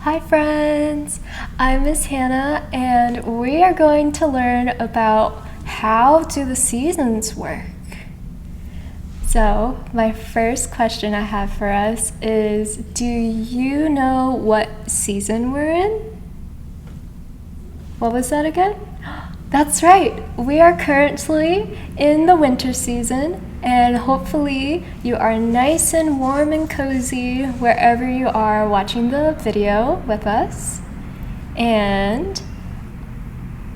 Hi friends, I'm Miss Hannah and we are going to learn about how do the seasons work. So my first question I have for us is, do you know what season we're in? What was that again? That's right, we are currently in the winter season and hopefully you are nice and warm and cozy wherever you are watching the video with us. And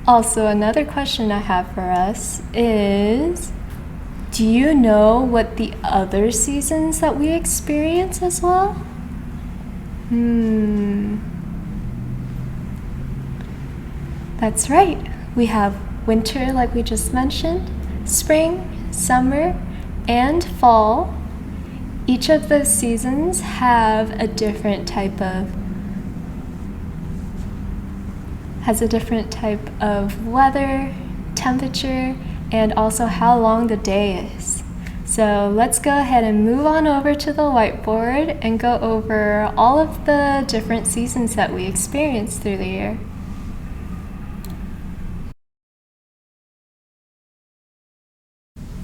also another question I have for us is, do you know what the other seasons that we experience as well? That's right. We have winter, like we just mentioned, spring, summer, and fall. Each of those seasons have a different type of weather, temperature, and also how long the day is. So let's go ahead and move on over to the whiteboard and go over all of the different seasons that we experience through the year.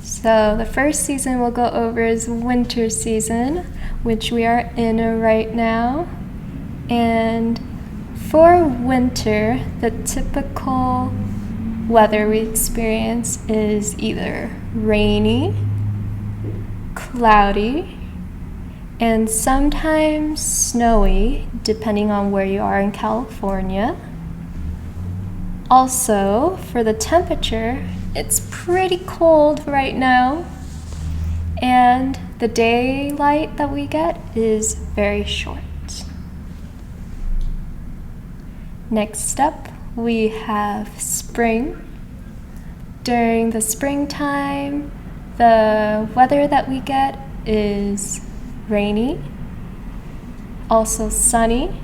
So the first season we'll go over is winter season, which we are in right now. And for winter, the typical weather we experience is either rainy, cloudy, and sometimes snowy, depending on where you are in California. Also, for the temperature, it's pretty cold right now, and the daylight that we get is very short. Next up, we have spring. During the springtime, the weather that we get is rainy, also sunny,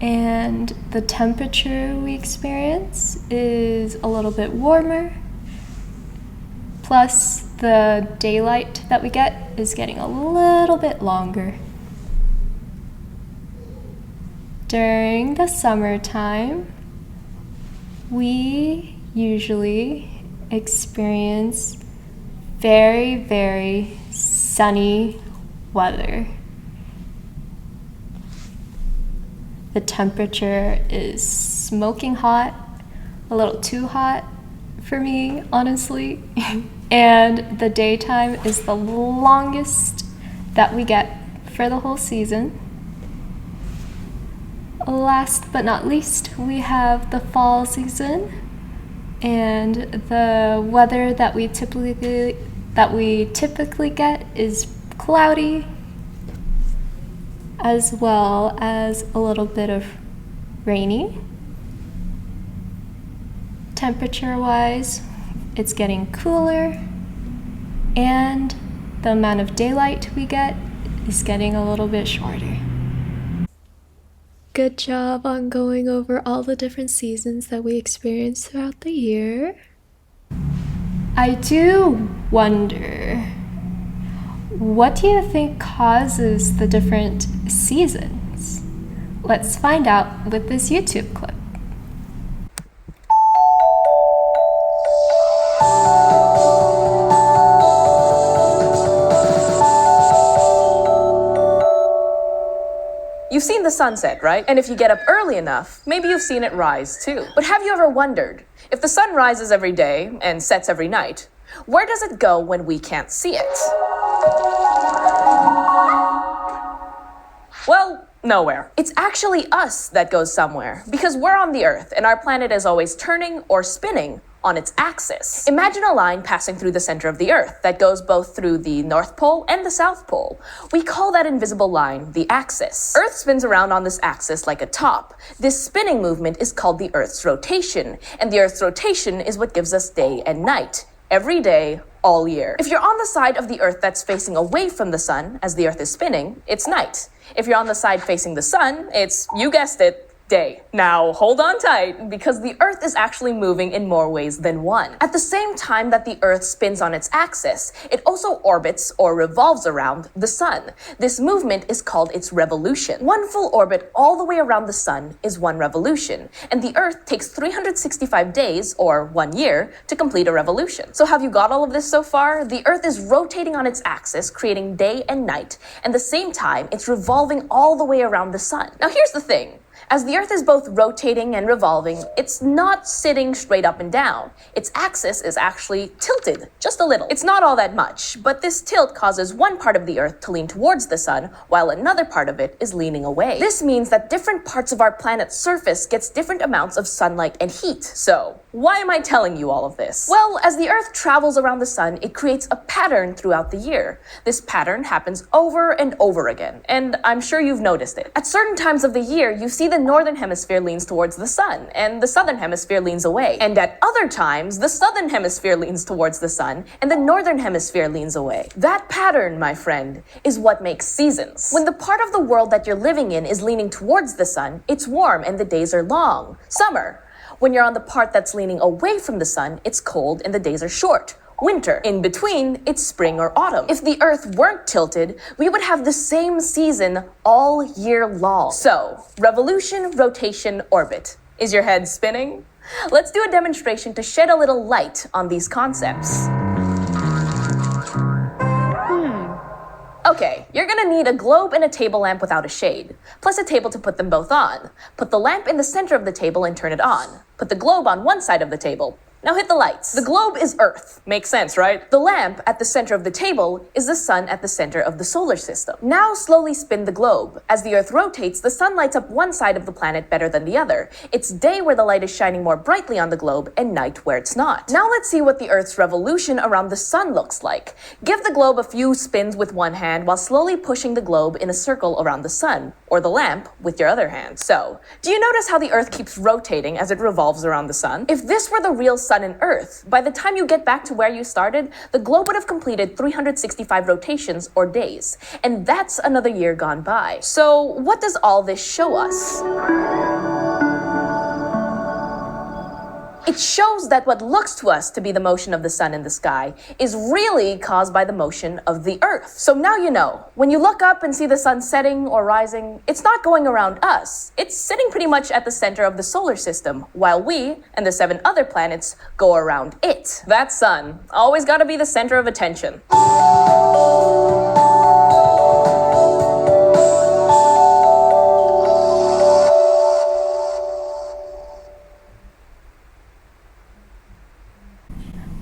and the temperature we experience is a little bit warmer, plus the daylight that we get is getting a little bit longer. During the summertime, we usually experience very, very sunny weather. The temperature is smoking hot, a little too hot for me, honestly. And the daytime is the longest that we get for the whole season. Last but not least, we have the fall season, and the weather that we typically get is cloudy, as well as a little bit of rainy. Temperature-wise, it's getting cooler, and the amount of daylight we get is getting a little bit shorter. Good job on going over all the different seasons that we experience throughout the year. I do wonder, what do you think causes the different seasons? Let's find out with this YouTube clip. You've seen the sunset, right? And if you get up early enough, maybe you've seen it rise too. But have you ever wondered, if the sun rises every day and sets every night, where does it go when we can't see it? Well, nowhere. It's actually us that goes somewhere, because we're on the Earth and our planet is always turning or spinning on its axis. Imagine a line passing through the center of the Earth that goes both through the North Pole and the South Pole. We call that invisible line the axis. Earth spins around on this axis like a top. This spinning movement is called the Earth's rotation, and the Earth's rotation is what gives us day and night, every day, all year. If you're on the side of the Earth that's facing away from the sun as the Earth is spinning, it's night. If you're on the side facing the sun, it's, you guessed it, day. Now, hold on tight, because the Earth is actually moving in more ways than one. At the same time that the Earth spins on its axis, it also orbits or revolves around the Sun. This movement is called its revolution. One full orbit all the way around the Sun is one revolution, and the Earth takes 365 days, or 1 year, to complete a revolution. So have you got all of this so far? The Earth is rotating on its axis, creating day and night, and at the same time, it's revolving all the way around the Sun. Now here's the thing. As the Earth is both rotating and revolving, it's not sitting straight up and down. Its axis is actually tilted, just a little. It's not all that much, but this tilt causes one part of the Earth to lean towards the Sun, while another part of it is leaning away. This means that different parts of our planet's surface gets different amounts of sunlight and heat. So, why am I telling you all of this? Well, as the Earth travels around the Sun, it creates a pattern throughout the year. This pattern happens over and over again, and I'm sure you've noticed it. At certain times of the year, you see the northern hemisphere leans towards the Sun, and the southern hemisphere leans away. And at other times, the southern hemisphere leans towards the Sun, and the northern hemisphere leans away. That pattern, my friend, is what makes seasons. When the part of the world that you're living in is leaning towards the Sun, it's warm and the days are long. Summer. When you're on the part that's leaning away from the Sun, it's cold and the days are short. Winter. In between, it's spring or autumn. If the Earth weren't tilted, we would have the same season all year long. So, revolution, rotation, orbit. Is your head spinning? Let's do a demonstration to shed a little light on these concepts. Okay, you're gonna need a globe and a table lamp without a shade, plus a table to put them both on. Put the lamp in the center of the table and turn it on. Put the globe on one side of the table. Now hit the lights. The globe is Earth. Makes sense, right? The lamp at the center of the table is the Sun at the center of the solar system. Now slowly spin the globe. As the Earth rotates, the Sun lights up one side of the planet better than the other. It's day where the light is shining more brightly on the globe and night where it's not. Now let's see what the Earth's revolution around the Sun looks like. Give the globe a few spins with one hand while slowly pushing the globe in a circle around the Sun, or the lamp with your other hand. So, do you notice how the Earth keeps rotating as it revolves around the Sun? If this were the real Sun and Earth, by the time you get back to where you started, the globe would have completed 365 rotations or days. And that's another year gone by. So what does all this show us? It shows that what looks to us to be the motion of the Sun in the sky is really caused by the motion of the Earth. So now you know, when you look up and see the Sun setting or rising, it's not going around us. It's sitting pretty much at the center of the solar system, while we and the 7 other planets go around it. That Sun, always gotta be the center of attention.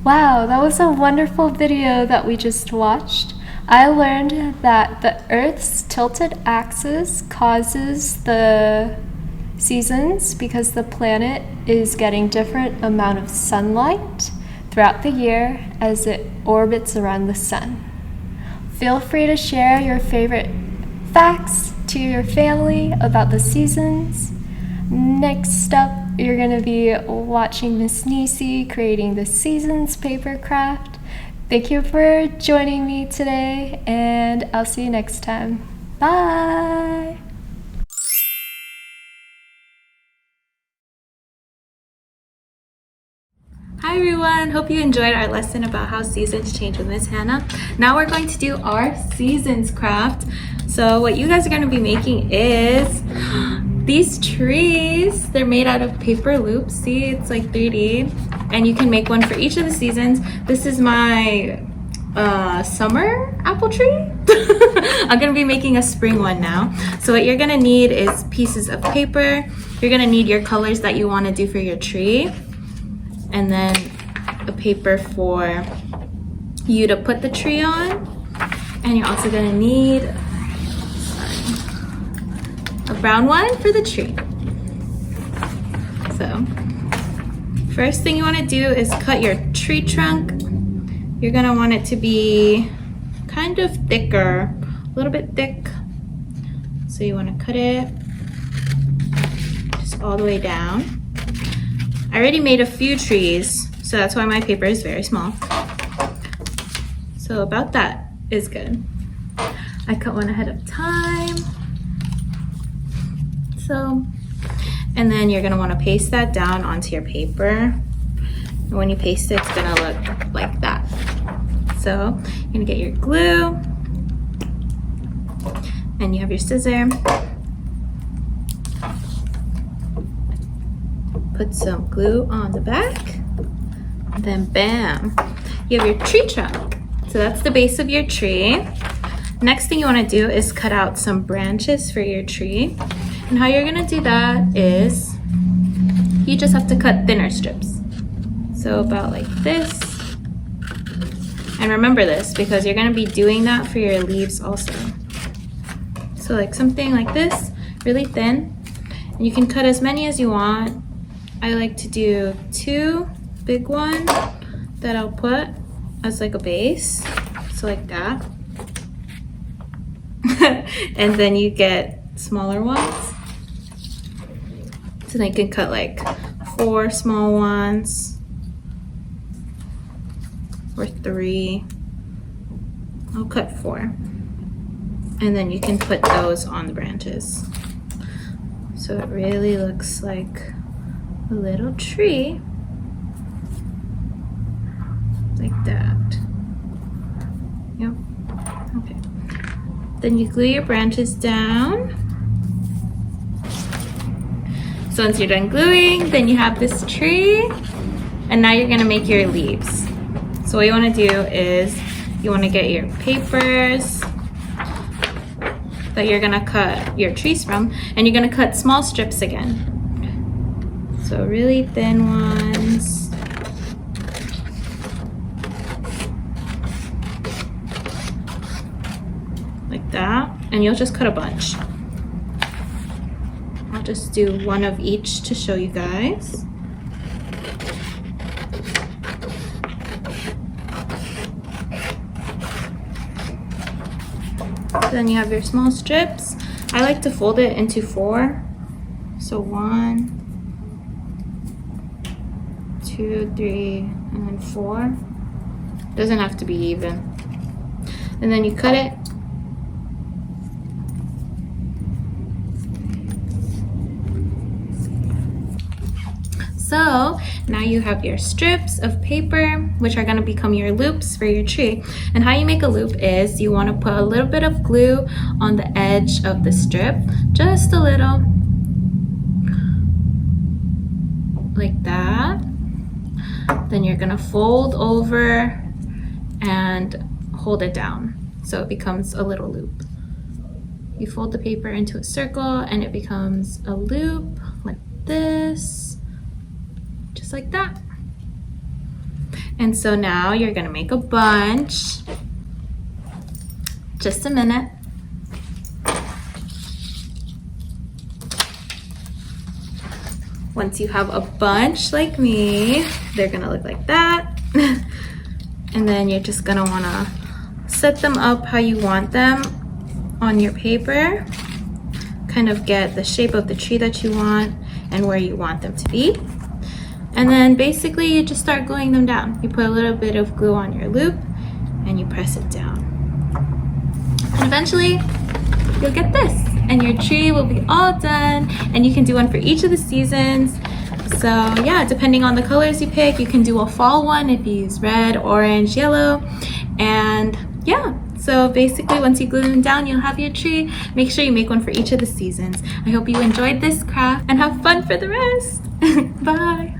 Wow, that was a wonderful video that we just watched. I learned that the Earth's tilted axis causes the seasons because the planet is getting different amount of sunlight throughout the year as it orbits around the Sun. Feel free to share your favorite facts to your family about the seasons. Next up, you're going to be watching Miss Nisi creating the Seasons paper craft. Thank you for joining me today, and I'll see you next time. Bye! Hi everyone, hope you enjoyed our lesson about how seasons change with Miss Hannah. Now we're going to do our seasons craft. So what you guys are going to be making is these trees. They're made out of paper loops. See, it's like 3D, and you can make one for each of the seasons. This is my summer apple tree. I'm gonna be making a spring one now. So what you're gonna need is pieces of paper. You're gonna need your colors that you want to do for your tree, and then a paper for you to put the tree on. And you're also gonna need a brown one for the tree. So first thing you want to do is cut your tree trunk. You're gonna want it to be kind of thicker, a little bit thick. So you want to cut it just all the way down. I already made a few trees, so that's why my paper is very small. So about that is good. I cut one ahead of time. So And then you're gonna wanna paste that down onto your paper. And when you paste it, it's gonna look like that. So you're gonna get your glue, and you have your scissor. Put some glue on the back, and then bam, you have your tree trunk. So that's the base of your tree. Next thing you wanna do is cut out some branches for your tree. And how you're gonna do that is, you just have to cut thinner strips. So about like this. And remember this, because you're gonna be doing that for your leaves also. So like something like this, really thin. And you can cut as many as you want. I like to do 2 big ones that I'll put as like a base. So like that. And then you get smaller ones. So then you can cut like 4 small ones. Or 3. I'll cut 4. And then you can put those on the branches. So it really looks like a little tree. Like that. Yep. Okay. Then you glue your branches down. So once you're done gluing, then you have this tree. And now you're gonna make your leaves. So what you wanna do is, you wanna get your papers that you're gonna cut your trees from, and you're gonna cut small strips again. So really thin ones. Like that, and you'll just cut a bunch. I'll just do 1 of each to show you guys. Then you have your small strips. I like to fold it into 4. So 1, 2, 3, and then 4. Doesn't have to be even. And then you cut it. So now you have your strips of paper, which are gonna become your loops for your tree. And how you make a loop is, you wanna put a little bit of glue on the edge of the strip, just a little, like that. Then you're gonna fold over and hold it down, so it becomes a little loop. You fold the paper into a circle and it becomes a loop like this. Just like that. And so now you're gonna make a bunch. Just a minute. Once you have a bunch like me, they're gonna look like that. And then you're just gonna wanna set them up how you want them on your paper. Kind of get the shape of the tree that you want and where you want them to be. And then basically you just start gluing them down. You put a little bit of glue on your loop and you press it down. And eventually you'll get this, and your tree will be all done, and you can do one for each of the seasons. So yeah, depending on the colors you pick, you can do a fall one if you use red, orange, yellow. And yeah, so basically once you glue them down, you'll have your tree. Make sure you make one for each of the seasons. I hope you enjoyed this craft and have fun for the rest. Bye.